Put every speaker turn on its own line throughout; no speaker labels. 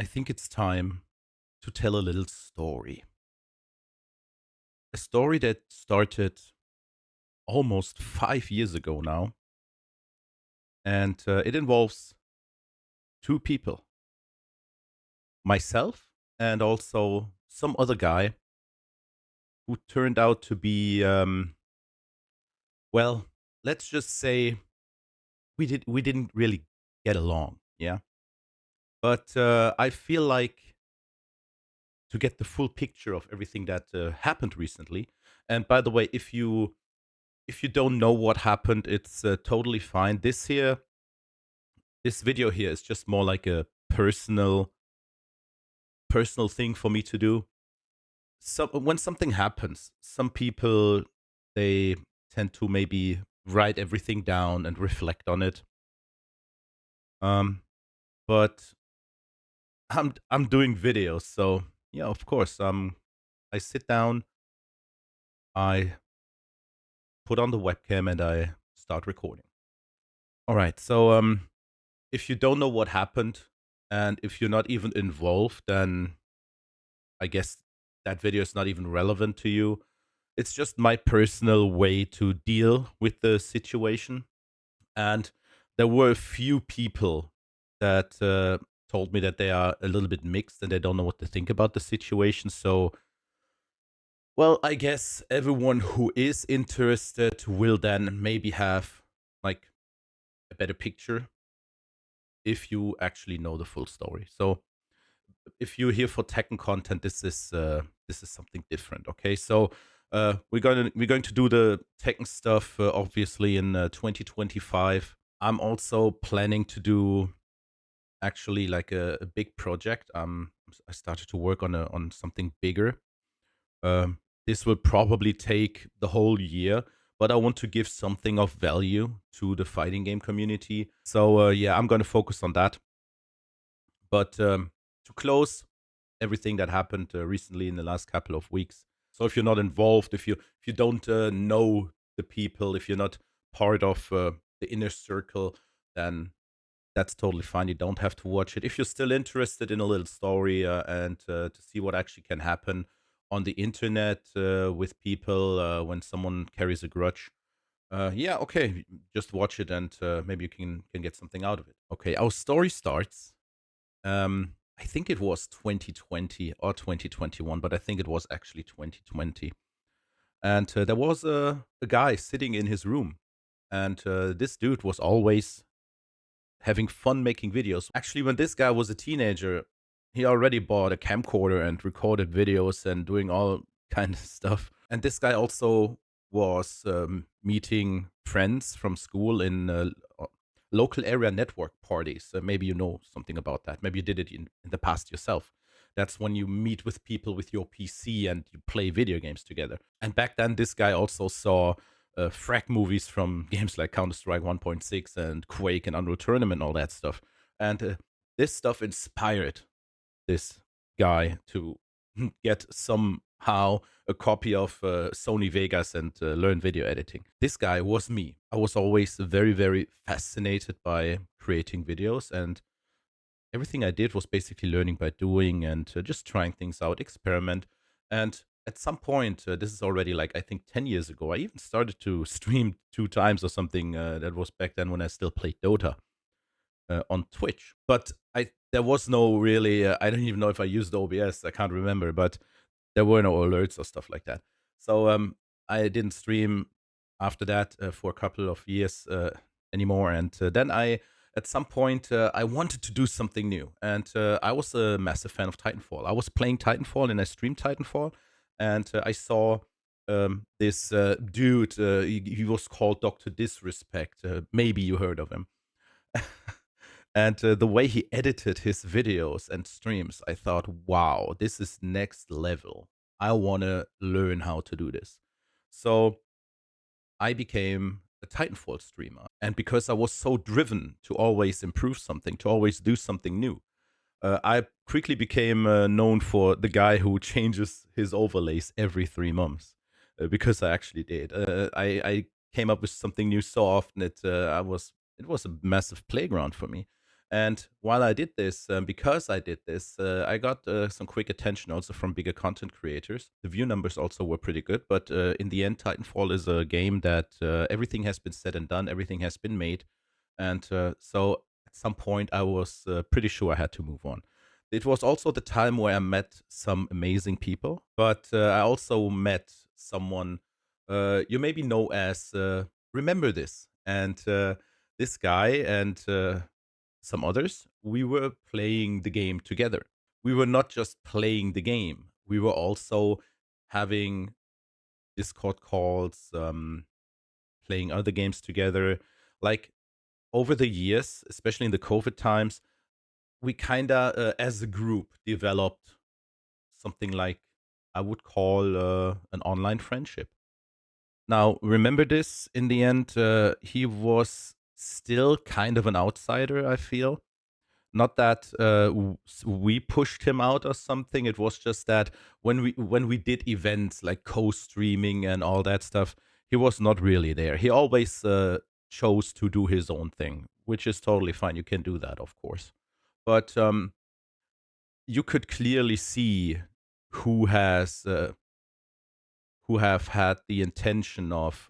I think it's time to tell a little story. A story that started almost 5 years ago now. And it involves two people, myself and also some other guy who turned out to be, well, let's just say we didn't really get along. Yeah. But I feel like to get the full picture of everything that happened recently. And by the way, if you don't know what happened, it's totally fine. This video here is just more like a personal thing for me to do. So when something happens, some people they tend to maybe write everything down and reflect on it. Um, but I'm doing videos, so yeah, of course. I sit down, I put on the webcam, and I start recording. All right, so if you don't know what happened, and if you're not even involved, then I guess that video is not even relevant to you. It's just my personal way to deal with the situation. And there were a few people that told me that they are a little bit mixed and they don't know what to think about the situation. So, well, I guess everyone who is interested will then maybe have like a better picture if you actually know the full story. So, if you're here for tech and content, this is something different. Okay, so we're going to do the tech and stuff obviously in 2025. I'm also planning to do actually like a big project. I started to work on something bigger. This will probably take the whole year, but I want to give something of value to the fighting game community. So yeah, I'm going to focus on that. But to close everything that happened recently in the last couple of weeks. So if you're not involved, if you don't know the people, if you're not part of the inner circle, then that's totally fine. You don't have to watch it. If you're still interested in a little story and to see what actually can happen on the internet with people when someone carries a grudge, yeah, okay, just watch it and maybe you can get something out of it. Okay, our story starts. I think it was 2020 or 2021, but I think it was actually 2020. And there was a guy sitting in his room, and this dude was always having fun making videos. Actually, when this guy was a teenager, he already bought a camcorder and recorded videos and doing all kind of stuff. And this guy also was meeting friends from school in local area network parties. Maybe you know something about that. Maybe you did it in the past yourself. That's when you meet with people with your PC and you play video games together. And back then, this guy also saw frag movies from games like Counter Strike 1.6 and Quake and Unreal Tournament and all that stuff. And this stuff inspired this guy to get somehow a copy of Sony Vegas and learn video editing. This guy was me. I was always very, very fascinated by creating videos, and everything I did was basically learning by doing and just trying things out, experiment. And at some point, this is already like I think 10 years ago, I even started to stream two times or something. That was back then when I still played Dota on Twitch. But I there was no really. I don't even know if I used OBS. I can't remember, but there were no alerts or stuff like that. So I didn't stream after that for a couple of years anymore. And then at some point, I wanted to do something new. And I was a massive fan of Titanfall. I was playing Titanfall and I streamed Titanfall. And I saw this dude, he was called Dr. Disrespect. Maybe you heard of him. And the way he edited his videos and streams, I thought, wow, this is next level. I want to learn how to do this. So I became a Titanfall streamer. And because I was so driven to always improve something, to always do something new, I quickly became known for the guy who changes his overlays every 3 months. Because I actually did. I came up with something new so often it was a massive playground for me. And while I did this, because I did this, I got some quick attention also from bigger content creators. The view numbers also were pretty good, but in the end, Titanfall is a game that everything has been said and done, everything has been made. And so at some point, I was pretty sure I had to move on. It was also the time where I met some amazing people, but I also met someone you maybe know as Remember This. And this guy and some others, we were playing the game together. We were not just playing the game, we were also having Discord calls, playing other games together. Like over the years, especially in the COVID times, we kind of, as a group, developed something like I would call an online friendship. Now, remember this in the end, he was still kind of an outsider, I feel. Not that we pushed him out or something. It was just that when we did events like co-streaming and all that stuff, he was not really there. He always chose to do his own thing, which is totally fine. You can do that, of course. But you could clearly see who has who have had the intention of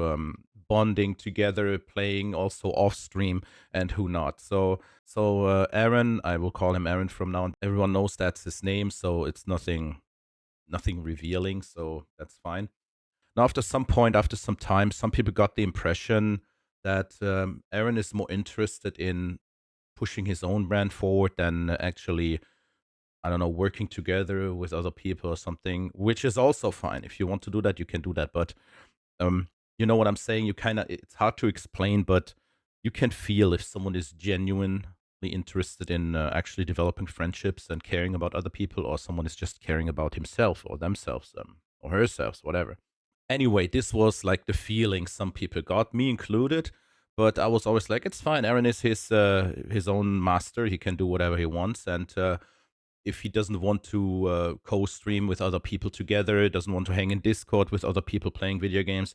bonding together, playing also off stream, and who not. So Aaron, I will call him Aaron from now on. Everyone knows that's his name, so it's nothing revealing. So that's fine. Now, after some point, after some time, some people got the impression that Aaron is more interested in pushing his own brand forward than actually, I don't know, working together with other people or something, which is also fine. If you want to do that, you can do that. But um, you know what I'm saying? You kind of, it's hard to explain, but you can feel if someone is genuinely interested in actually developing friendships and caring about other people, or someone is just caring about himself or themselves, or herself, whatever. Anyway, this was like the feeling some people got, me included. But I was always like, it's fine. Aaron is his own master. He can do whatever he wants, and if he doesn't want to co-stream with other people together, doesn't want to hang in Discord with other people playing video games,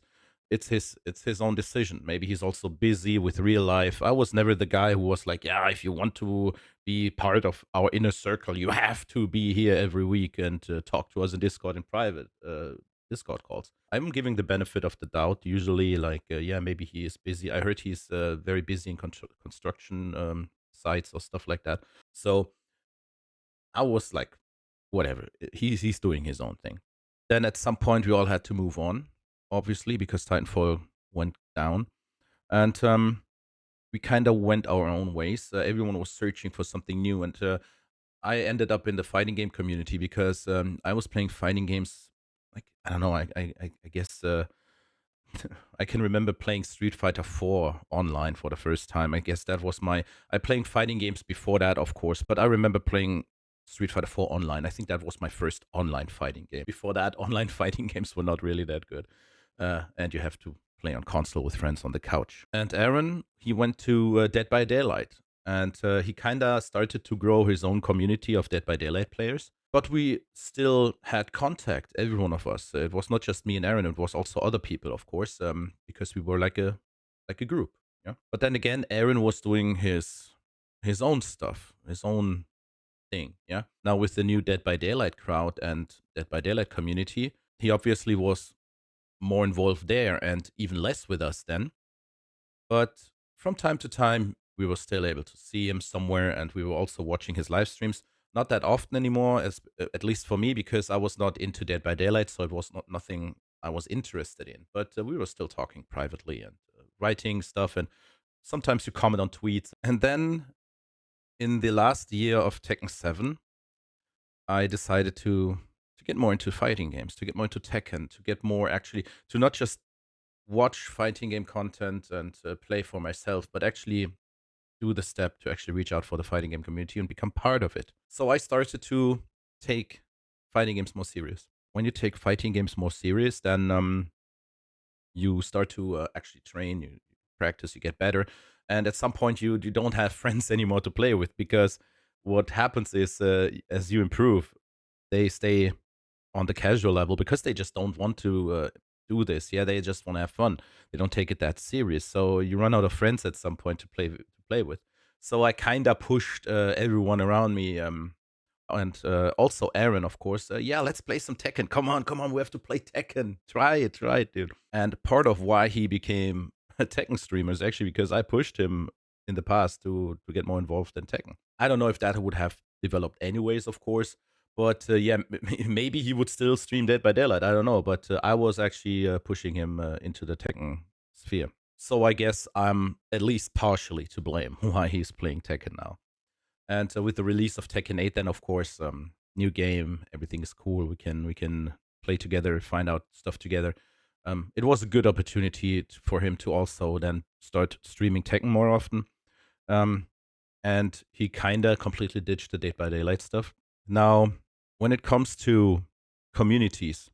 it's his own decision. Maybe he's also busy with real life. I was never the guy who was like, yeah, if you want to be part of our inner circle, you have to be here every week and talk to us in Discord in private Discord calls. I'm giving the benefit of the doubt usually, like, yeah, maybe he is busy. I heard he's very busy in construction sites or stuff like that. So I was like, whatever. He's doing his own thing. Then at some point we all had to move on, obviously, because Titanfall went down, and we kind of went our own ways. Everyone was searching for something new, and I ended up in the fighting game community because I was playing fighting games. Like, I don't know. I guess I can remember playing Street Fighter 4 online for the first time. I guess that was my. I playing fighting games before that, of course, but I remember playing Street Fighter 4 online. I think that was my first online fighting game. Before that, online fighting games were not really that good, and you have to play on console with friends on the couch. And Aaron, he went to Dead by Daylight, and he kind of started to grow his own community of Dead by Daylight players. But we still had contact, every one of us. It was not just me and Aaron; it was also other people, of course, because we were like a group. Yeah. But then again, Aaron was doing his own stuff, his own thing. Yeah. Now with the new Dead by Daylight crowd and Dead by Daylight community, he obviously was more involved there and even less with us then. But from time to time, we were still able to see him somewhere, and we were also watching his live streams. Not that often anymore, as at least for me, because I was not into Dead by Daylight, so it was not nothing I was interested in. But we were still talking privately and writing stuff, and sometimes you comment on tweets. And then in the last year of Tekken 7, I decided to get more into fighting games, to get more into Tekken, to get more actually to not just watch fighting game content and play for myself, but actually do the step to actually reach out for the fighting game community and become part of it. So I started to take fighting games more serious. When you take fighting games more serious, then you start to actually train, you practice, you get better, and at some point you don't have friends anymore to play with because what happens is as you improve, they stay on the casual level because they just don't want to do this. Yeah, they just want to have fun. They don't take it that serious. So you run out of friends at some point to play with. So I kind of pushed everyone around me, and also Aaron, of course. Yeah, let's play some Tekken. Come on, we have to play Tekken. Try it, dude. And part of why he became a Tekken streamer is actually because I pushed him in the past to get more involved in Tekken. I don't know if that would have developed anyways, of course. But yeah, maybe he would still stream Dead by Daylight. I don't know. But I was actually pushing him into the Tekken sphere. So I guess I'm at least partially to blame why he's playing Tekken now. And with the release of Tekken 8, then of course, new game, everything is cool. We can play together, find out stuff together. It was a good opportunity for him to also then start streaming Tekken more often. Um, and he kinda completely ditched the Dead by Daylight stuff. Now, when it comes to communities,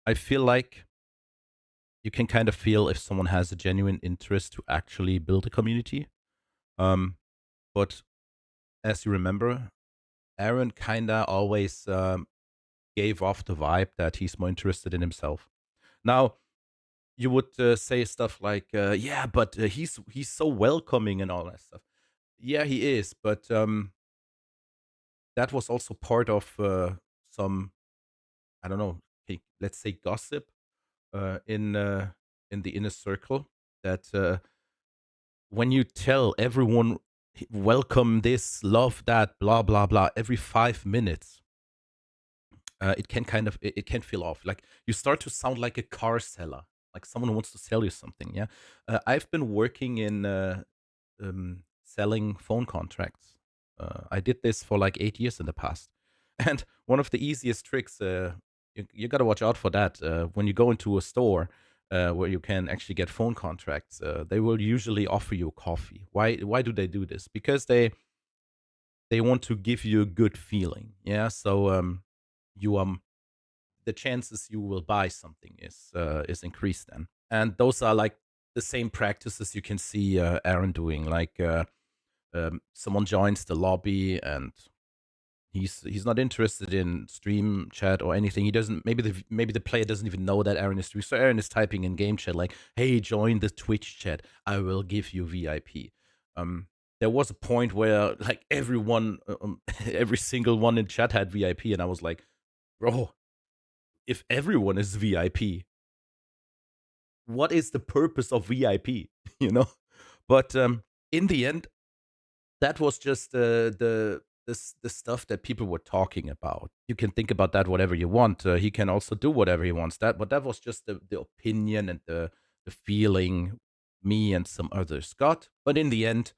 I feel like you can kind of feel if someone has a genuine interest to actually build a community. Um, but as you remember, Aaron kinda always gave off the vibe that he's more interested in himself. Now, you would say stuff like, "Yeah, but he's so welcoming and all that stuff." Yeah, he is, but that was also part of some, I don't know, let's say gossip uh, in uh, in the inner circle. That when you tell everyone welcome this, love that, blah blah blah, every 5 minutes, it can kind of it can feel off. Like you start to sound like a car seller, like someone wants to sell you something. Yeah, I've been working in selling phone contracts. I did this for like 8 years in the past, and one of the easiest tricks, you got to watch out for that. When you go into a store where you can actually get phone contracts, they will usually offer you coffee. Why do they do this? Because they want to give you a good feeling. Yeah, so you the chances you will buy something is increased then. And those are like the same practices you can see Aaron doing. Like someone joins the lobby and he's not interested in stream chat or anything. He doesn't. Maybe the player doesn't even know that Aaron is streaming. So Aaron is typing in game chat like, "Hey, join the Twitch chat. I will give you VIP." Um, there was a point where like everyone, every single one in chat had VIP, and I was like, "Bro, if everyone is VIP, what is the purpose of VIP?" you know. But in the end, that was just the stuff that people were talking about. You can think about that whatever you want. He can also do whatever he wants. But that was just the opinion and the feeling me and some others got. But in the end,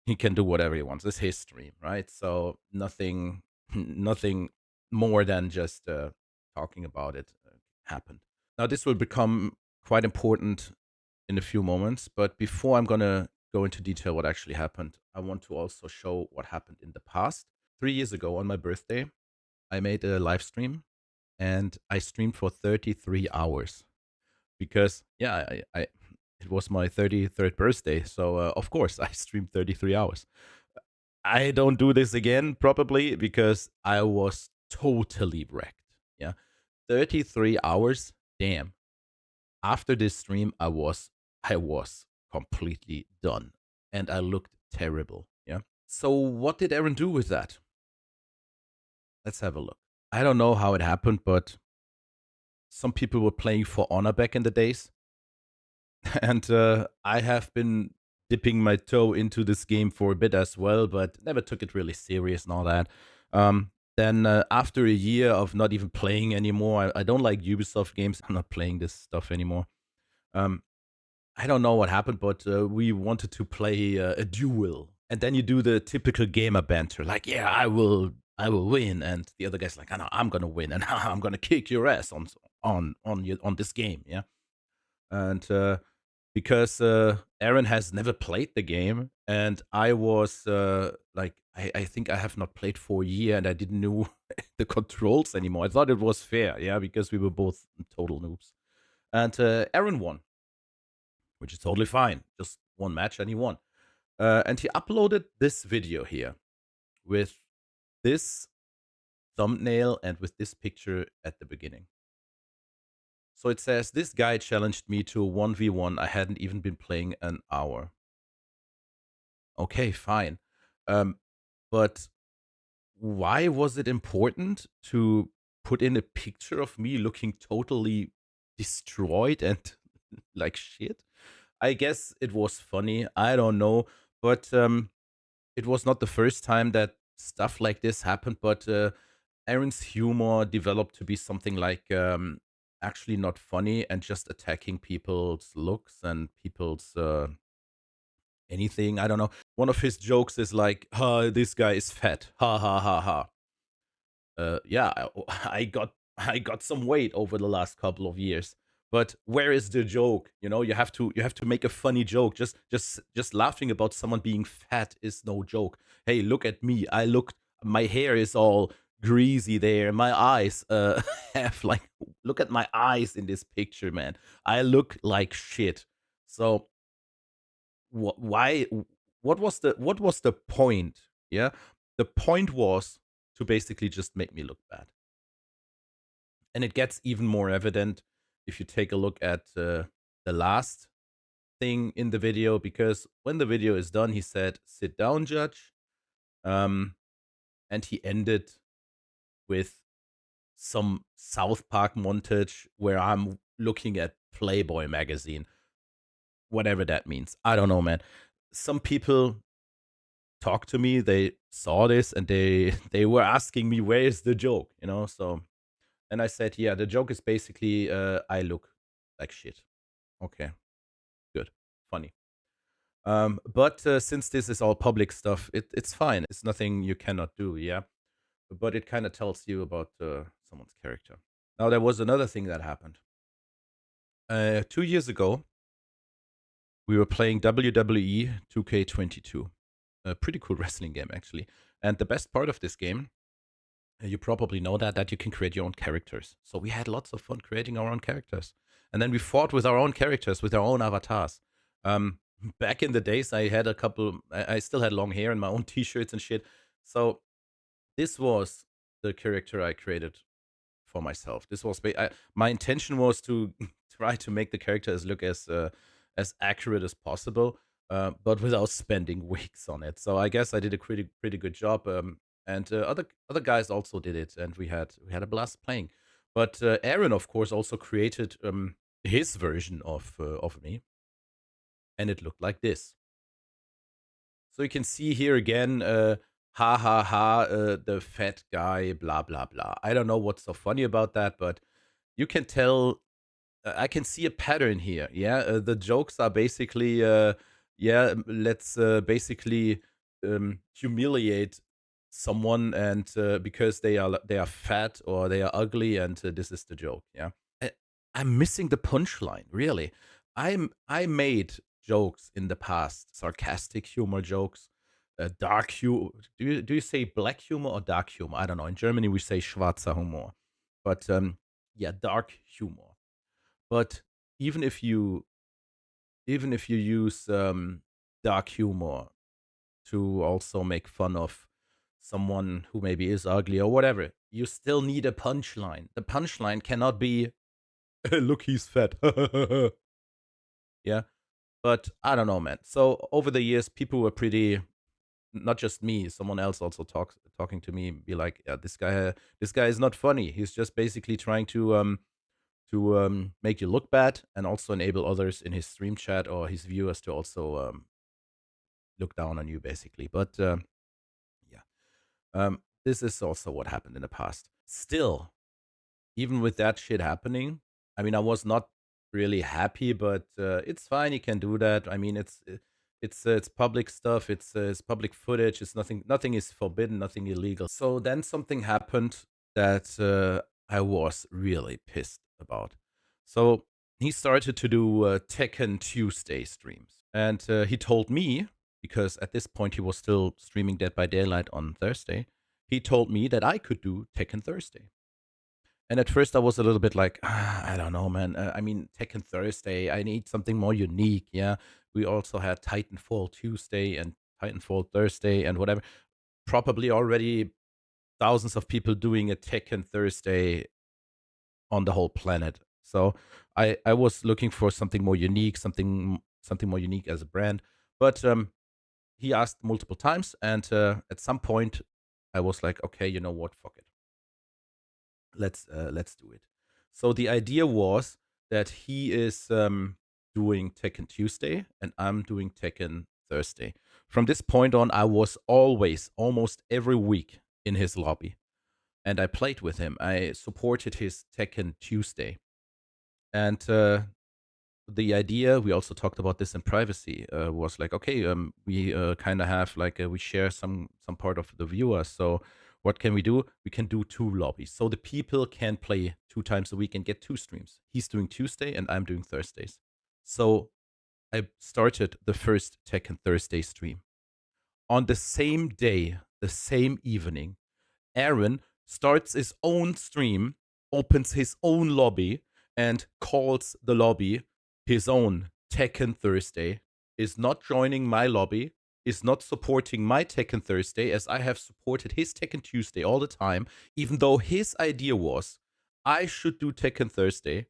he can do whatever he wants. It's his stream, right? So nothing, nothing more than just talking about it happened. Now this will become quite important in a few moments, but before I'm gonna go into detail what actually happened, I want to also show what happened in the past. 3 years ago on my birthday, I made a live stream and I streamed for 33 hours because yeah, I it was my 33rd birthday, so of course I streamed 33 hours. I don't do this again probably because I was totally wrecked. Yeah. 33 hours. Damn. After this stream I was completely done and I looked terrible. Yeah. So what did Aaron do with that? Let's have a look. I don't know how it happened, but some people were playing For Honor back in the days, and I have been dipping my toe into this game for a bit as well, but never took it really serious and all that. Then after a year of not even playing anymore, I don't like Ubisoft games. I'm not playing this stuff anymore. Um, I don't know what happened, but we wanted to play a duel, and then you do the typical gamer banter, like, "Yeah, I will win," and the other guy's like, "I know, I'm gonna win, and I'm gonna kick your ass on this game." Yeah, and because Aaron has never played the game, and I was like, I think I have not played for a year, and I didn't know the controls anymore. I thought it was fair, yeah, because we were both total noobs, and Aaron won, which is totally fine. Just one match, and he won. And he uploaded this video here with this thumbnail and with this picture at the beginning. So it says, "This guy challenged me to a 1v1. I hadn't even been playing an hour." Okay, fine. Um, but why was it important to put in a picture of me looking totally destroyed and like shit? I guess it was funny. I don't know, but it was not the first time that stuff like this happened. But Aaron's humor developed to be something like actually not funny and just attacking people's looks and people's anything. I don't know. One of his jokes is like, this guy is fat. Ha ha ha ha. Yeah, I got some weight over the last couple of years. But where is the joke? You have to make a funny joke. Just laughing about someone being fat is no joke. Hey, look at me. My hair is all greasy there. My eyes have like look at my eyes in this picture, man. I look like shit. So why what was the point? Yeah, the point was to basically just make me look bad, and it gets even more evident if you take a look at the last thing in the video, because when the video is done he said, sit down, judge. um and he ended with some South Park montage where I'm looking at Playboy magazine, whatever that means. I don't know, man. Some people talked to me, they saw this, and they were asking me where is the joke, so. And I said, yeah, the joke is basically I look like shit. Okay, good, funny. But since this is all public stuff, it's fine. It's nothing you cannot do, yeah. But it kind of tells you about someone's character. Now there was another thing that happened 2 years ago. We were playing WWE 2K22, a pretty cool wrestling game actually. And the best part of this game, you probably know that you can create your own characters. So we had lots of fun creating our own characters, and then we fought with our own characters, with our own avatars. Um, Back in the days, I had a couple. I still had long hair and my own T-shirts and shit. So this was the character I created for myself. My intention was to try to make the characters look as accurate as possible, but without spending weeks on it. So I guess I did a pretty good job. And other guys also did it, and we had a blast playing. But Aaron, of course, also created his version of me, and it looked like this. So you can see here again, ha ha ha, the fat guy, blah blah blah. I don't know what's so funny about that, but you can tell. I can see a pattern here. Yeah, the jokes are basically, yeah, let's basically humiliate someone, and because they are fat or they are ugly, and this is the joke. Yeah, I, I'm missing the punchline. Really, I made jokes in the past, sarcastic humor jokes, dark humor. Do you say black humor or dark humor? I don't know. In Germany, we say schwarzer Humor, but yeah, dark humor. But even if you even if you use dark humor to also make fun of someone who maybe is ugly or whatever, you still need a punchline. The punchline cannot be, "Look, he's fat." Yeah, but I don't know, man. So over the years, people were pretty. Not just me. Someone else also talking to me, be like, "Yeah, this guy is not funny. He's just basically trying to make you look bad and also enable others in his stream chat or his viewers to also look down on you, basically." But yeah, this is also what happened in the past. Still, even with that shit happening, I mean, I was not really happy, but it's fine. You can do that. I mean, it's public stuff. It's public footage. It's nothing is forbidden. Nothing illegal. So then something happened that I was really pissed about. So he started to do Tekken Tuesday streams, and he told me, because at this point he was still streaming Dead by Daylight on Thursday. He told me that I could do Tekken Thursday. And at first, I was a little bit like, I don't know, man. I mean, Tekken Thursday, I need something more unique. Yeah. We also had Titanfall Tuesday and Titanfall Thursday and whatever. Probably already thousands of people doing a Tekken Thursday on the whole planet. So I was looking for something more unique, something more unique as a brand. But he asked multiple times, and at some point, I was like, okay, you know what, fuck it, let's do it. So the idea was that he is doing Tekken Tuesday, and I'm doing Tekken Thursday. From this point on, I was always, almost every week, in his lobby, and I played with him. I supported his Tekken Tuesday, and the idea, we also talked about this in privacy, was like, okay, we kind of have like we share some part of the viewers. So what can we do? We can do two lobbies, so the people can play 2 times a week and get two streams. He's doing Tuesday and I'm doing Thursdays. So I started the first Tekken Thursday stream on the same day, the same evening. Aaron starts his own stream, opens his own lobby, and calls the lobby his own Tekken Thursday, is not joining my lobby, is not supporting my Tekken Thursday, as I have supported his Tekken Tuesday all the time, even though his idea was I should do Tekken Thursday,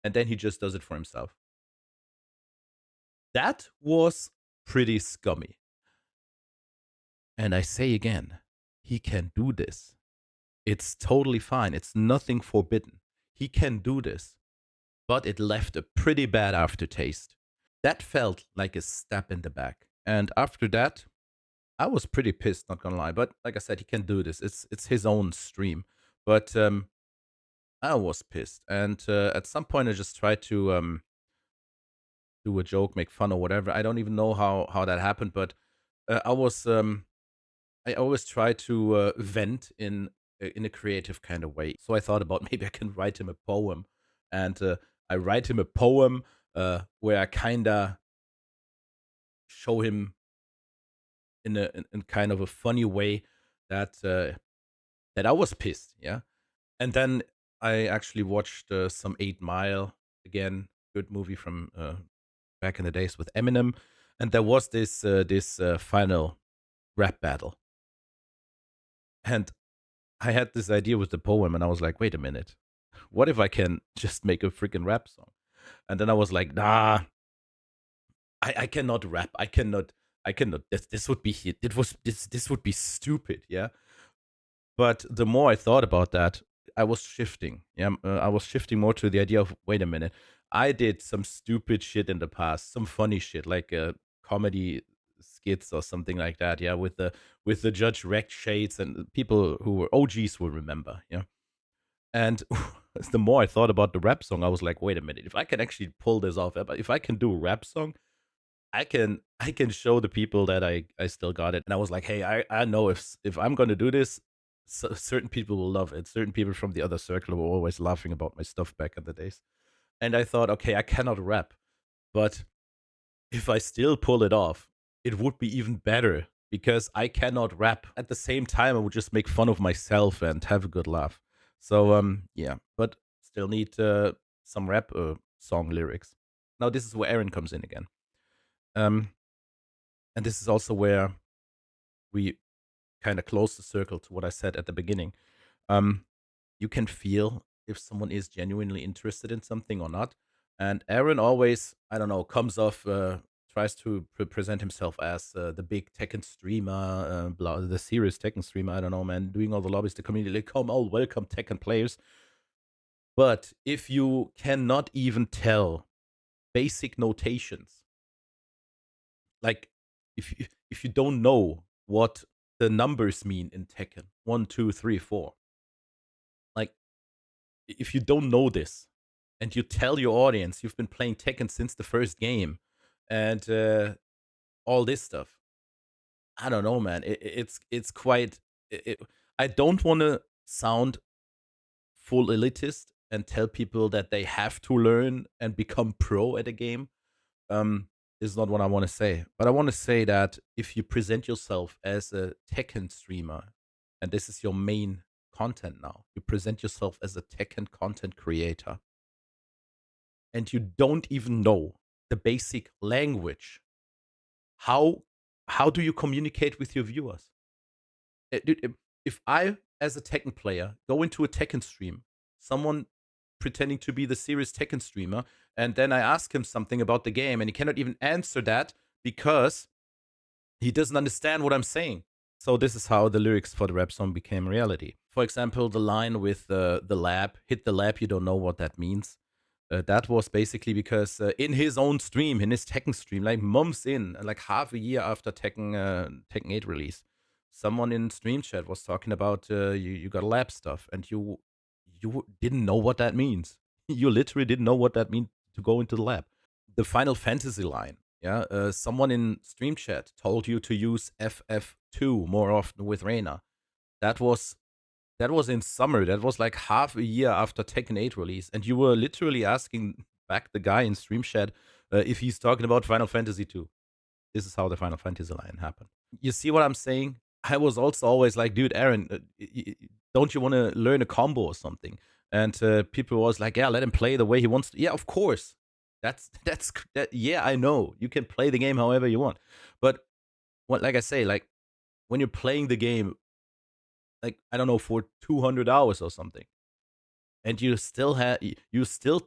and then he just does it for himself. That was pretty scummy. And I say again, he can do this. It's totally fine. It's nothing forbidden. He can do this. But it left a pretty bad aftertaste. That felt like a stab in the back. And after that, I was pretty pissed, not gonna lie. But like I said, he can do this. It's his own stream. But I was pissed. And at some point, I just tried to do a joke, make fun or whatever. I don't even know how that happened, but I always try to vent in a creative kind of way. So I thought about maybe I can write him a poem, and I write him a poem where I kind of show him in kind of a funny way that that I was pissed, yeah. And then I actually watched some 8 Mile again, good movie from back in the days with Eminem, and there was this final rap battle, and I had this idea with the poem, and I was like, wait a minute, what if I can just make a freaking rap song? And then I was like, nah, I cannot rap. I cannot. This would be hit. This would be stupid. Yeah. But the more I thought about that, I was shifting. Yeah, I was shifting more to the idea of wait a minute. I did some stupid shit in the past, some funny shit like comedy skits or something like that. Yeah, with the Judge Rect shades, and people who were OGs will remember. Yeah. And the more I thought about the rap song, I was like, wait a minute, if I can actually pull this off, if I can do a rap song, I can show the people that I still got it. And I was like, hey, I know if I'm gonna do this, certain people will love it. Certain people from the other circle were always laughing about my stuff back in the days. And I thought, okay, I cannot rap, but if I still pull it off, it would be even better because I cannot rap. At the same time, I would just make fun of myself and have a good laugh. So yeah, but still need some rap song lyrics. Now this is where Aaron comes in again. Um, and this is also where we kind of close the circle to what I said at the beginning. Um, you can feel if someone is genuinely interested in something or not. And Aaron always, I don't know, comes off, tries to present himself as the big Tekken streamer, the serious Tekken streamer. I don't know, man, doing all the lobbies, the community, like, come, all welcome Tekken players. But if you cannot even tell basic notations, like if you don't know what the numbers mean in Tekken, 1, 2, 3, 4, like if you don't know this and you tell your audience you've been playing Tekken since the first game and all this stuff, I don't know, man. It's quite. I don't want to sound full elitist and tell people that they have to learn and become pro at a game. Um, is not what I want to say. But I want to say that if you present yourself as a Tekken streamer, and this is your main content now, you present yourself as a Tekken content creator, and you don't even know the basic language, how how do you communicate with your viewers? Dude, if I, as a Tekken player, go into a Tekken stream, someone pretending to be the serious Tekken streamer, and then I ask him something about the game, and he cannot even answer that because He doesn't understand what I'm saying. So this is how the lyrics for the rap song became reality. For example, the line with the lab, hit the lab, you don't know what that means. That was basically because in his own stream, in his Tekken stream, like months in, like half a year after Tekken 8 release, someone in stream chat was talking about you got lab stuff, and you didn't know what that means. You literally didn't know what that means to go into the lab. The Final Fantasy line, yeah. Someone in stream chat told you to use FF2 more often with Reina. That was that was in summer. That was like half a year after Tekken 8 release, and you were literally asking back the guy in stream chat if he's talking about Final Fantasy 2. This is how the Final Fantasy line happened. You see what I'm saying? I was also always like, dude, Aaron, don't you want to learn a combo or something? And people was like, yeah, let him play the way he wants to. Yeah, of course. That. Yeah, I know you can play the game however you want, but what, like I say, like when you're playing the game, like I don't know, for 200 hours or something, and you still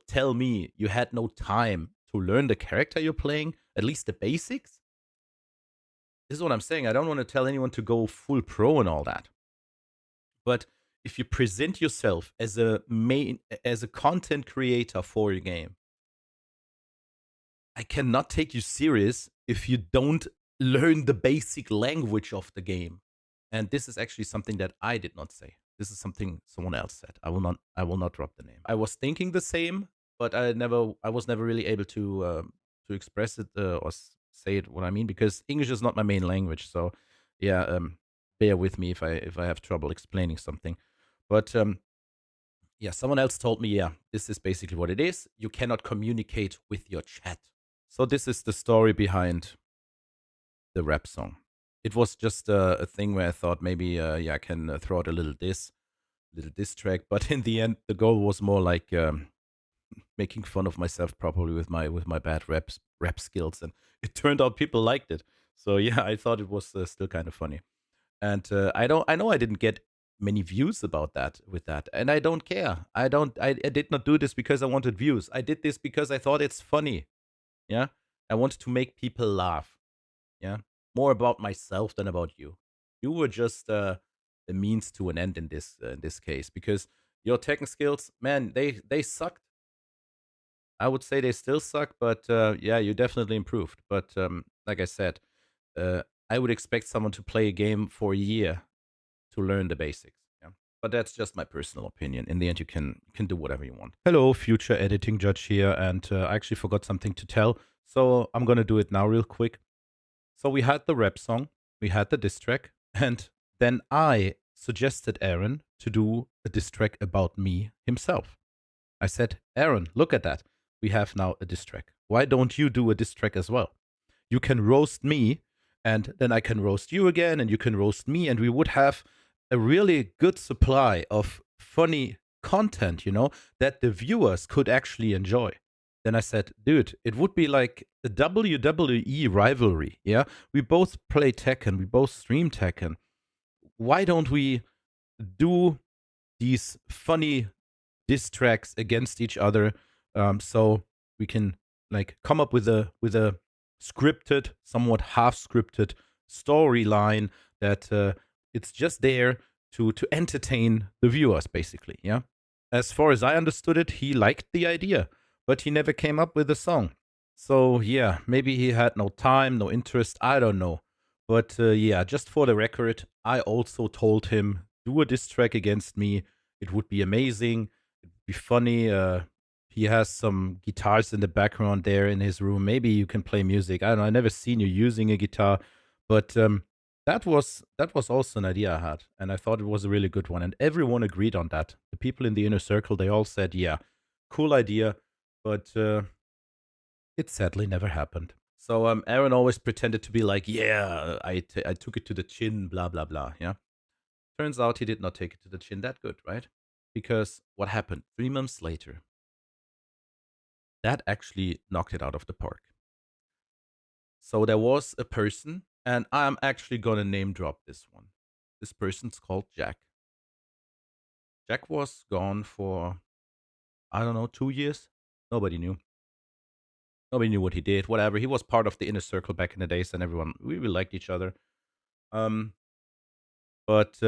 tell me you had no time to learn the character you're playing, at least the basics. This is what I'm saying. I don't want to tell anyone to go full pro and all that. But if you present yourself as a content creator for your game, I cannot take you serious if you don't learn the basic language of the game. And this is actually something that I did not say. This is something someone else said. I will not drop the name. I was thinking the same, but I was never really able to express it or say it what I mean, because English is not my main language. So yeah, bear with me if I have trouble explaining something. But yeah, someone else told me, yeah, this is basically what it is. You cannot communicate with your chat. So this is the story behind the rap song. It was just a thing where I thought maybe, yeah, I can throw out a little diss track, but in the end, the goal was more like making fun of myself, probably with my bad rap skills, and it turned out people liked it. So yeah, I thought it was still kind of funny, and I know I didn't get many views about that with that, and I don't care. I did not do this because I wanted views. I did this because I thought it's funny. Yeah, I wanted to make people laugh. Yeah, more about myself than about you. You were just a means to an end in this case, because your Tekken skills, man, they sucked. I would say they still suck, but yeah, you definitely improved. But like I said, I would expect someone to play a game for a year to learn the basics. Yeah, but that's just my personal opinion. In the end, you can do whatever you want. Hello, future editing judge here, and I actually forgot something to tell, so I'm gonna do it now real quick. So we had the rap song, we had the diss track, and then I suggested Aaron to do a diss track about me himself. I said, Aaron, look at that. We have now a diss track. Why don't you do a diss track as well? You can roast me, and then I can roast you again, and you can roast me, and we would have a really good supply of funny content, that the viewers could actually enjoy. Then I said, dude, it would be like a WWE rivalry. Yeah. We both play Tekken, we both stream Tekken. Why don't we do these funny diss tracks against each other, so we can like come up with a scripted, somewhat half scripted storyline that it's just there to entertain the viewers, basically. Yeah. As far as I understood it, he liked the idea, but he never came up with a song. So yeah, maybe he had no time, no interest. I don't know. But yeah, just for the record, I also told him, do a diss track against me. It would be amazing. It'd be funny. He has some guitars in the background there in his room. Maybe you can play music. I don't know. I never seen you using a guitar, but that was also an idea I had, and I thought it was a really good one. And everyone agreed on that. The people in the inner circle, they all said, "Yeah, cool idea," but it sadly never happened. So Aaron always pretended to be like, "Yeah, I took it to the chin, blah blah blah." Yeah. Turns out he did not take it to the chin that good, right? Because what happened 3 months later, that actually knocked it out of the park. So there was a person, and I'm actually gonna name drop this one. This person's called Jack. Jack was gone for, I don't know, 2 years. Nobody knew. Nobody knew what he did. Whatever. He was part of the inner circle back in the days, and everyone we really liked each other. Um, but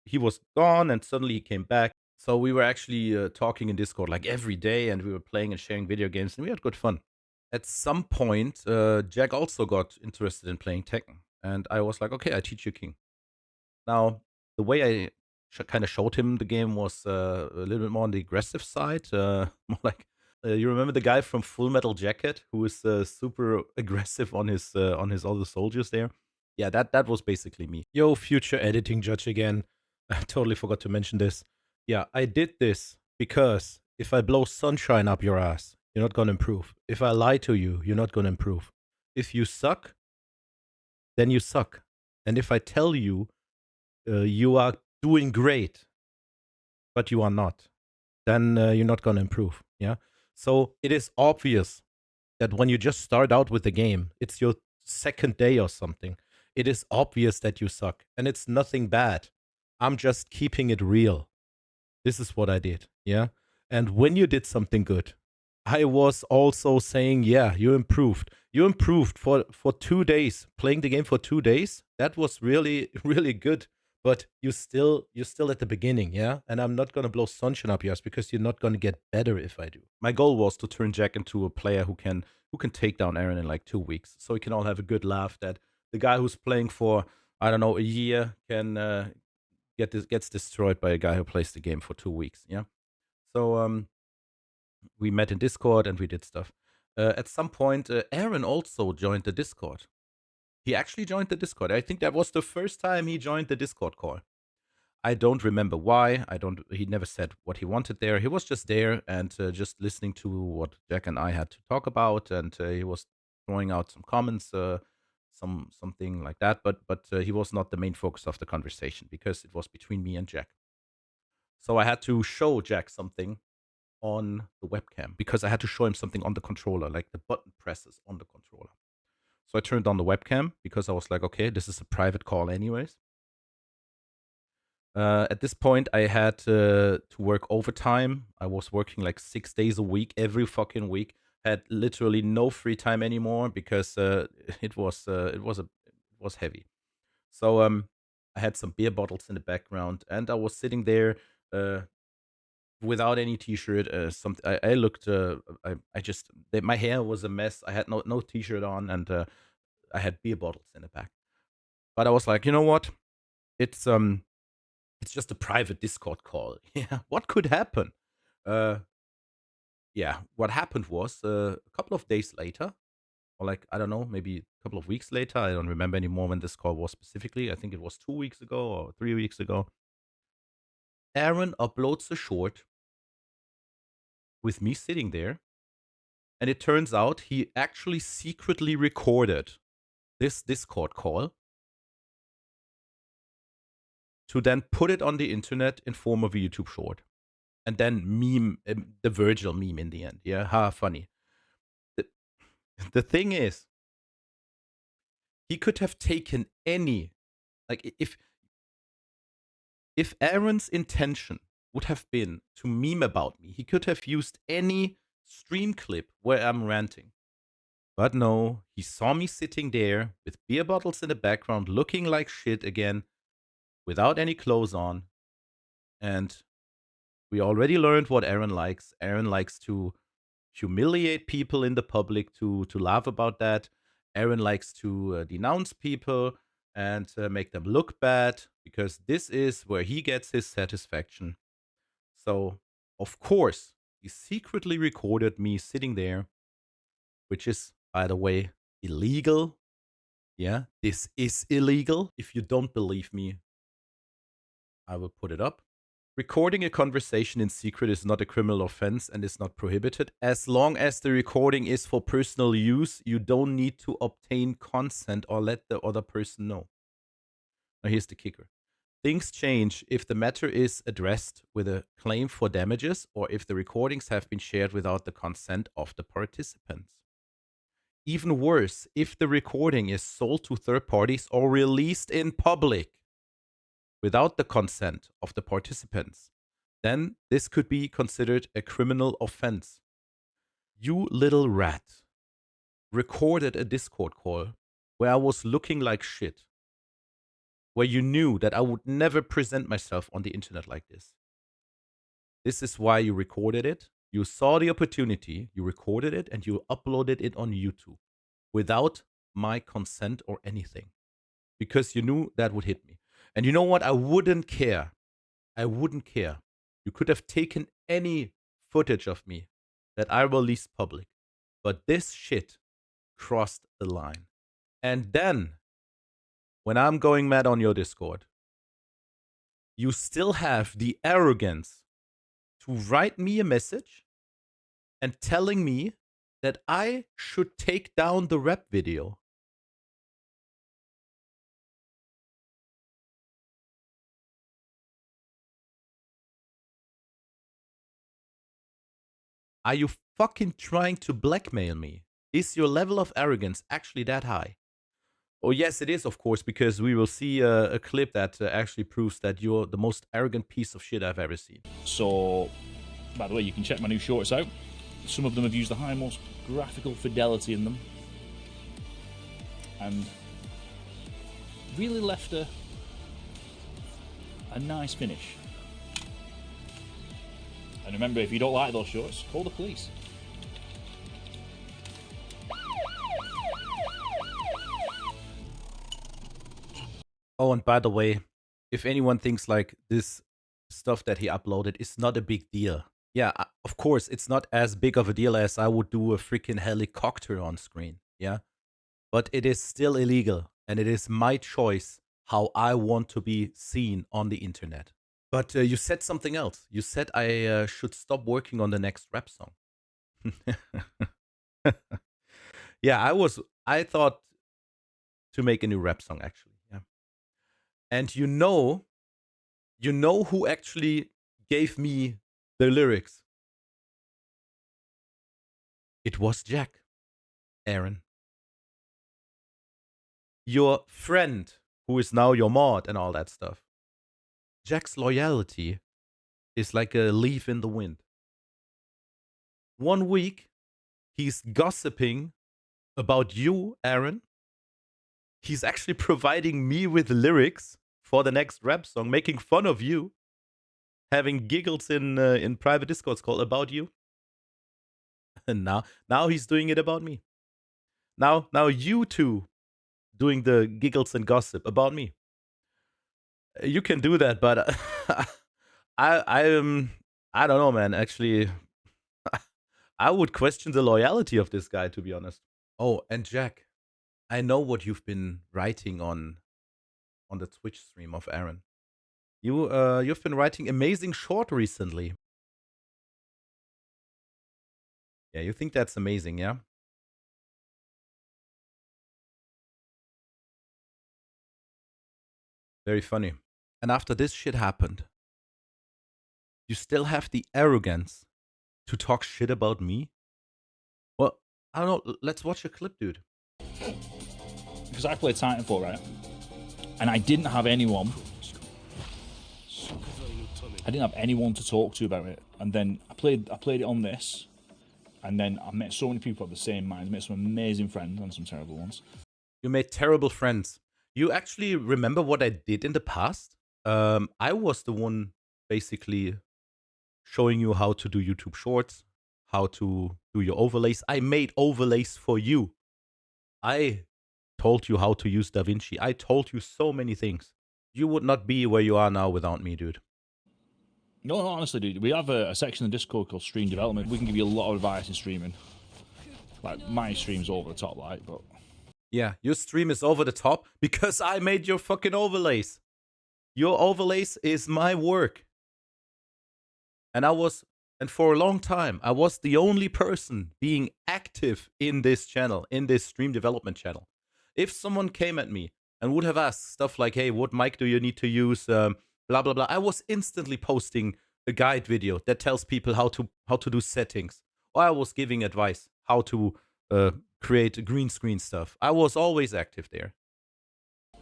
he was gone, and suddenly he came back. So we were actually talking in Discord like every day, and we were playing and sharing video games, and we had good fun. At some point, Jack also got interested in playing Tekken, and I was like, okay, I teach you King. Now, the way I kind of showed him the game was a little bit more on the aggressive side, more like you remember the guy from Full Metal Jacket who is super aggressive on his other soldiers there. Yeah, that was basically me. Yo, future editing judge again. I totally forgot to mention this. Yeah, I did this because if I blow sunshine up your ass, you're not gonna improve. If I lie to you, you're not gonna improve. If you suck, then you suck. And if I tell you you are doing great, but you are not, then you're not going to improve. Yeah. So it is obvious that when you just start out with the game, it's your second day or something. It is obvious that you suck, and it's nothing bad. I'm just keeping it real. This is what I did. Yeah. And when you did something good, I was also saying, yeah, you improved. You improved for 2 days, playing the game for 2 days. That was really, really good. But you're still at the beginning, yeah? And I'm not gonna blow sunshine up your ass because you're not gonna get better if I do. My goal was to turn Jack into a player who can take down Aaron in like 2 weeks. So we can all have a good laugh that the guy who's playing for, I don't know, a year can gets destroyed by a guy who plays the game for 2 weeks. Yeah. So we met in Discord and we did stuff. At some point, Aaron also joined the Discord. He actually joined the Discord. I think that was the first time he joined the Discord call. I don't remember why. I don't. He never said what he wanted there. He was just there and just listening to what Jack and I had to talk about, and he was throwing out some comments, something like that. But he was not the main focus of the conversation because it was between me and Jack. So I had to show Jack something on the webcam because I had to show him something on the controller, like the button presses on the controller. So I turned on the webcam because I was like, okay, this is a private call, anyways. At this point, I had to work overtime. I was working like 6 days a week, every fucking week. Had literally no free time anymore because it was heavy. So I had some beer bottles in the background, and I was sitting there without any t-shirt. I looked. I just my hair was a mess. I had no t-shirt on, and I had beer bottles in the back. But I was like, you know what? It's um it's just a private Discord call. Yeah, what could happen? Uh, yeah, what happened was a couple of days later, or like I don't know, maybe a couple of weeks later. I don't remember anymore when this call was specifically. I think it was 2 weeks ago or 3 weeks ago. Aaron uploads a short with me sitting there, and it turns out he actually secretly recorded this Discord call to then put it on the internet in form of a YouTube short, and then meme the Virgil meme in the end. Yeah, ha, funny. The, the thing is, he could have taken any like if Aaron's intention would have been to meme about me, he could have used any stream clip where I'm ranting. But no, he saw me sitting there with beer bottles in the background, looking like shit again, without any clothes on. And we already learned what Aaron likes. Aaron likes to humiliate people in the public, to laugh about that. Aaron likes to denounce people and make them look bad because this is where he gets his satisfaction. So, of course, he secretly recorded me sitting there, which is, by the way, illegal. Yeah, this is illegal. If you don't believe me, I will put it up. Recording a conversation in secret is not a criminal offense and is not prohibited. As long as the recording is for personal use, you don't need to obtain consent or let the other person know. Now, here's the kicker. Things change if the matter is addressed with a claim for damages or if the recordings have been shared without the consent of the participants. Even worse, if the recording is sold to third parties or released in public without the consent of the participants, then this could be considered a criminal offense. You little rat. recorded a Discord call where I was looking like shit, where you knew that I would never present myself on the internet like this. This is why you recorded it. You saw the opportunity, you recorded it, and you uploaded it on YouTube without my consent or anything because you knew that would hit me. And you know what? I wouldn't care. I wouldn't care. You could have taken any footage of me that I released public, but this shit crossed the line. And then, when I'm going mad on your Discord, you still have the arrogance to write me a message and telling me that I should take down the rap video. Are you fucking trying to blackmail me? Is your level of arrogance actually that high? Oh, yes, it is, of course, because we will see a clip that actually proves that you're the most arrogant piece of shit I've ever seen.
So, by the way, you can check my new shorts out. Some of them have used the high most graphical fidelity in them. And really left a nice finish. And remember, if you don't like those shorts, call the police.
Oh, and by the way, if anyone thinks like this stuff that he uploaded is not a big deal, yeah, of course, it's not as big of a deal as I would do a freaking helicopter on screen, yeah? But it is still illegal, and it is my choice how I want to be seen on the internet. But you said something else. You said I should stop working on the next rap song. Yeah, I thought to make a new rap song, actually, yeah. And you know who actually gave me the lyrics? It was Jack, Aaron. Your friend, who is now your mod and all that stuff. Jack's loyalty is like a leaf in the wind. 1 week, he's gossiping about you, Aaron. He's actually providing me with lyrics for the next rap song, making fun of you, having giggles in private Discords called about you. And now he's doing it about me. Now you two doing the giggles and gossip about me. You can do that, but I don't know, man. Actually, I would question the loyalty of this guy, to be honest. Oh, and Jack, I know what you've been writing on the Twitch stream of Aaron. You've been writing amazing short recently. Yeah, you think that's amazing, yeah? Very funny. And after this shit happened, you still have the arrogance to talk shit about me? Well, I don't know. Let's watch a clip, dude.
Because I played Titanfall, right? And I didn't have anyone. I didn't have anyone to talk to about it. And then I played it on this. And then I met so many people of the same mind. I met some amazing friends and some terrible ones.
You made terrible friends. You actually remember what I did in the past? I was the one basically showing you how to do YouTube Shorts, how to do your overlays. I made overlays for you. I told you how to use DaVinci. I told you so many things. You would not be where you are now without me, dude.
No, honestly, dude. We have a section in Discord called Stream Development. We can give you a lot of advice in streaming. Like, my stream's over the top, like, but...
Yeah, your stream is over the top because I made your fucking overlays. Your overlays is my work. And for a long time, I was the only person being active in this channel, in this stream development channel. If someone came at me and would have asked stuff like, hey, what mic do you need to use, blah, blah, blah, I was instantly posting a guide video that tells people how to do settings. Or I was giving advice how to create green screen stuff. I was always active there.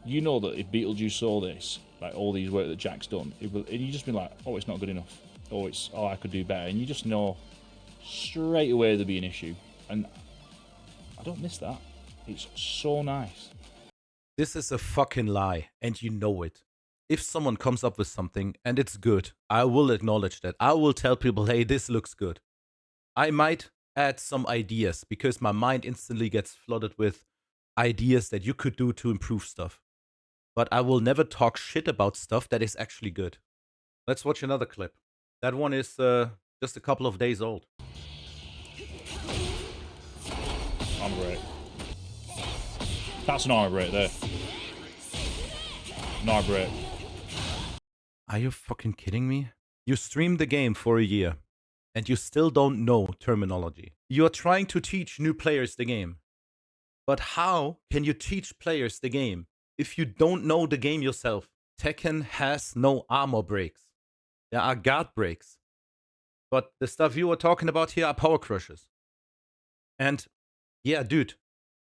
You know that if Beetlejuice saw this, like all these work that Jack's done, you just be like, oh, it's not good enough. Oh, I could do better. And you just know straight away there'd be an issue. And I don't miss that. It's so nice.
This is a fucking lie, and you know it. If someone comes up with something and it's good, I will acknowledge that. I will tell people, hey, this looks good. I might add some ideas because my mind instantly gets flooded with ideas that you could do to improve stuff. But I will never talk shit about stuff that is actually good. Let's watch another clip. That one is just a couple of days old.
Armor break. That's an armor break there. An armor break.
Are you fucking kidding me? You streamed the game for a year and you still don't know terminology. You are trying to teach new players the game. But how can you teach players the game if you don't know the game yourself? Tekken has no armor breaks. There are guard breaks. But the stuff you are talking about here are power crushes. And yeah, dude,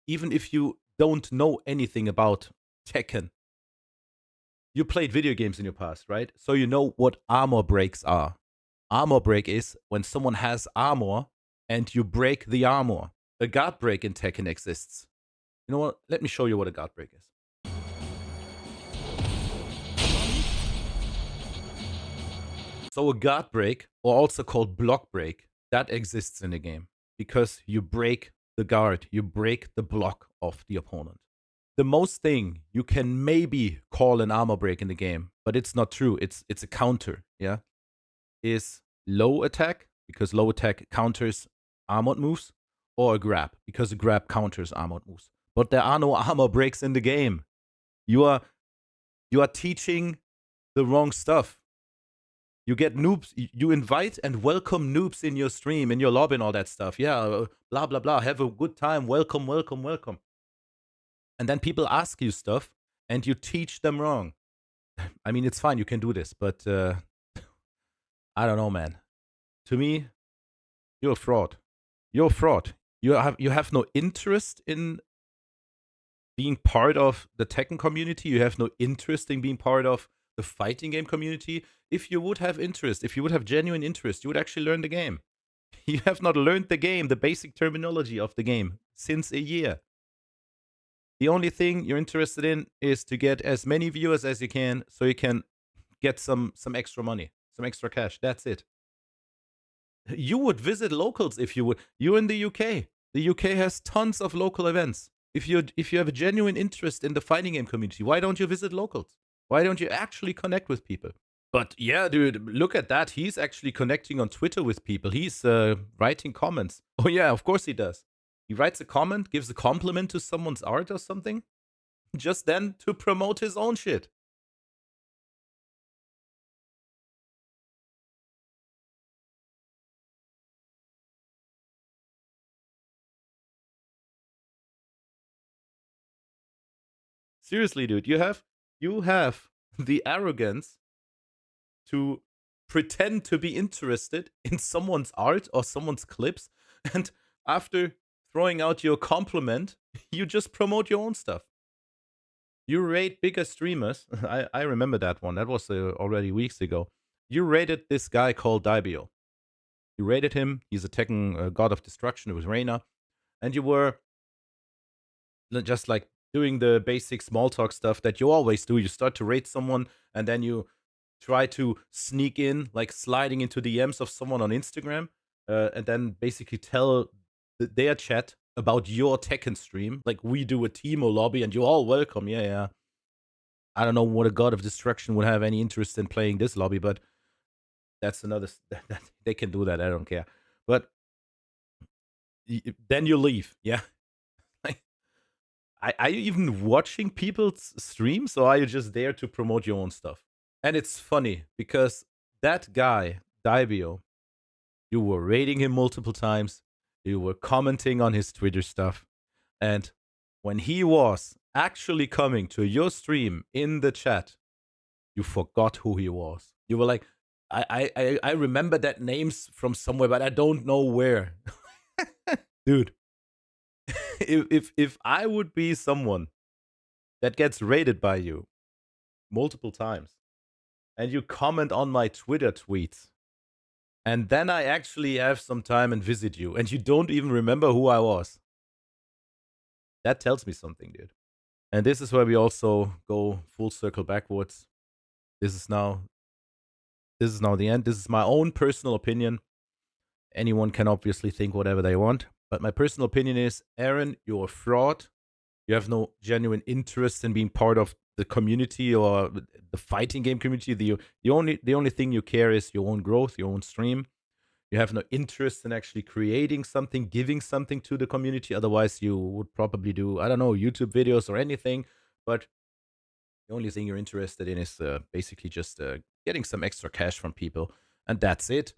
even if you don't know anything about Tekken, you played video games in your past, right? So you know what armor breaks are. Armor break is when someone has armor and you break the armor. A guard break in Tekken exists. You know what? Let me show you what a guard break is. So a guard break, or also called block break, that exists in the game because you break the guard, you break the block of the opponent. The most thing you can maybe call an armor break in the game, but it's not true. It's a counter, yeah, is low attack because low attack counters armored moves, or a grab because a grab counters armored moves. But there are no armor breaks in the game. You are teaching the wrong stuff. You get noobs, you invite and welcome noobs in your stream, in your lobby, and all that stuff. Yeah, blah blah blah. Have a good time. Welcome, welcome, welcome. And then people ask you stuff, and you teach them wrong. I mean, it's fine. You can do this, but I don't know, man. To me, you're a fraud. You're a fraud. You have no interest in being part of the Tekken community. You have no interest in being part of the fighting game community. If you would have interest, if you would have genuine interest, you would actually learn the game. You have not learned the game, the basic terminology of the game, since a year. The only thing you're interested in is to get as many viewers as you can so you can get some extra money, some extra cash. That's it. You would visit locals if you would. You're in the UK. The UK has tons of local events. If you have a genuine interest in the fighting game community, why don't you visit locals? Why don't you actually connect with people? But yeah, dude, look at that. He's actually connecting on Twitter with people. He's writing comments. Oh yeah, of course he does. He writes a comment, gives a compliment to someone's art or something, just then to promote his own shit. Seriously, dude, you have the arrogance to pretend to be interested in someone's art or someone's clips, and after throwing out your compliment, you just promote your own stuff. You rate bigger streamers. I remember that one. That was already weeks ago. You rated this guy called Daibio. You rated him. He's a Tekken god of destruction with Reina, and you were just like doing the basic small talk stuff that you always do. You start to rate someone, and then you try to sneak in, like sliding into DMs of someone on Instagram, and then basically tell their chat about your Tekken stream. Like we do a team or lobby, and you're all welcome. Yeah, yeah. I don't know what a god of destruction would have any interest in playing this lobby, but that's another. They can do that. I don't care. But then you leave. Yeah. Are you even watching people's streams, or are you just there to promote your own stuff? And it's funny because that guy, Daibio, you were rating him multiple times, you were commenting on his Twitter stuff, and when he was actually coming to your stream in the chat, you forgot who he was. You were like, I remember that names from somewhere, but I don't know where. Dude, if I would be someone that gets rated by you multiple times, and you comment on my Twitter tweets, and then I actually have some time and visit you, and you don't even remember who I was, That tells me something, dude. And this is where we also go full circle backwards. This is now this is now the end. This is my own personal opinion. Anyone can obviously think whatever they want, but my personal opinion is, Aaron, you're a fraud. You have no genuine interest in being part of the community or the fighting game community. The only thing you care is your own growth, your own stream. You have no interest in actually creating something, giving something to the community. Otherwise, you would probably do, I don't know, YouTube videos or anything. But the only thing you're interested in is basically just getting some extra cash from people, and that's it.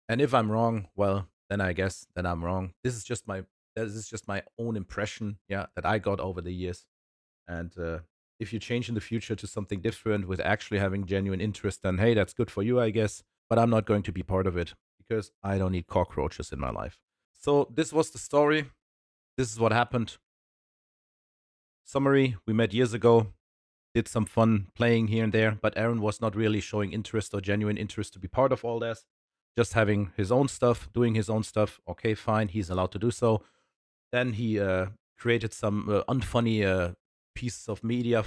And if I'm wrong, well, then I guess then I'm wrong. This is just my own impression, yeah, that I got over the years. And if you change in the future to something different with actually having genuine interest, then hey, that's good for you, I guess. But I'm not going to be part of it because I don't need cockroaches in my life. So this was the story. This is what happened. Summary: we met years ago, did some fun playing here and there, but Aaron was not really showing interest or genuine interest to be part of all this. Just having his own stuff, doing his own stuff. Okay, fine, he's allowed to do so. Then he created some unfunny pieces of media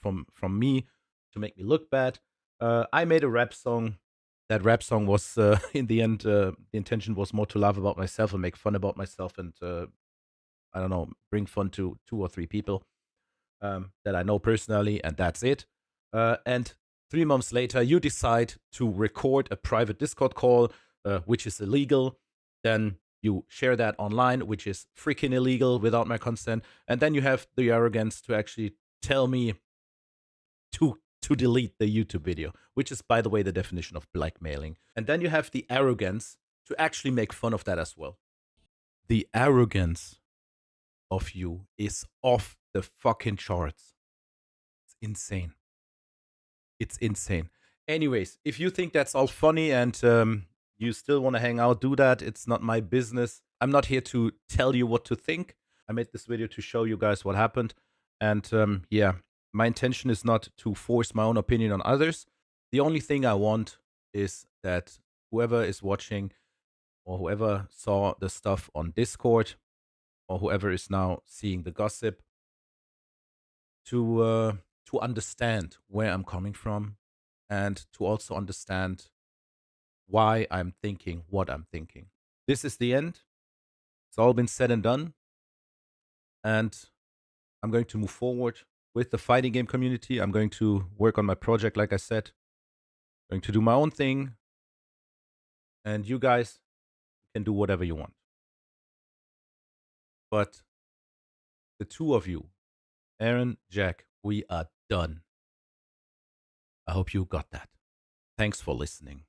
from me to make me look bad. I made a rap song. That rap song was, in the end, the intention was more to laugh about myself and make fun about myself, and I don't know, bring fun to 2 or 3 people that I know personally, and that's it. And 3 months later, you decide to record a private Discord call, which is illegal. Then you share that online, which is freaking illegal without my consent. And then you have the arrogance to actually tell me to delete the YouTube video, which is, by the way, the definition of blackmailing. And then you have the arrogance to actually make fun of that as well. The arrogance of you is off the fucking charts. It's insane. It's insane. Anyways, if you think that's all funny and you still want to hang out, do that. It's not my business. I'm not here to tell you what to think. I made this video to show you guys what happened. And yeah, my intention is not to force my own opinion on others. The only thing I want is that whoever is watching or whoever saw the stuff on Discord or whoever is now seeing the gossip to to understand where I'm coming from and to also understand why I'm thinking what I'm thinking. This is the end. It's all been said and done, and I'm going to move forward with the fighting game community. I'm going to work on my project, like I said. I'm going to do my own thing, and you guys can do whatever you want. But the two of you, Aaron, Jack, we are done. I hope you got that. Thanks for listening.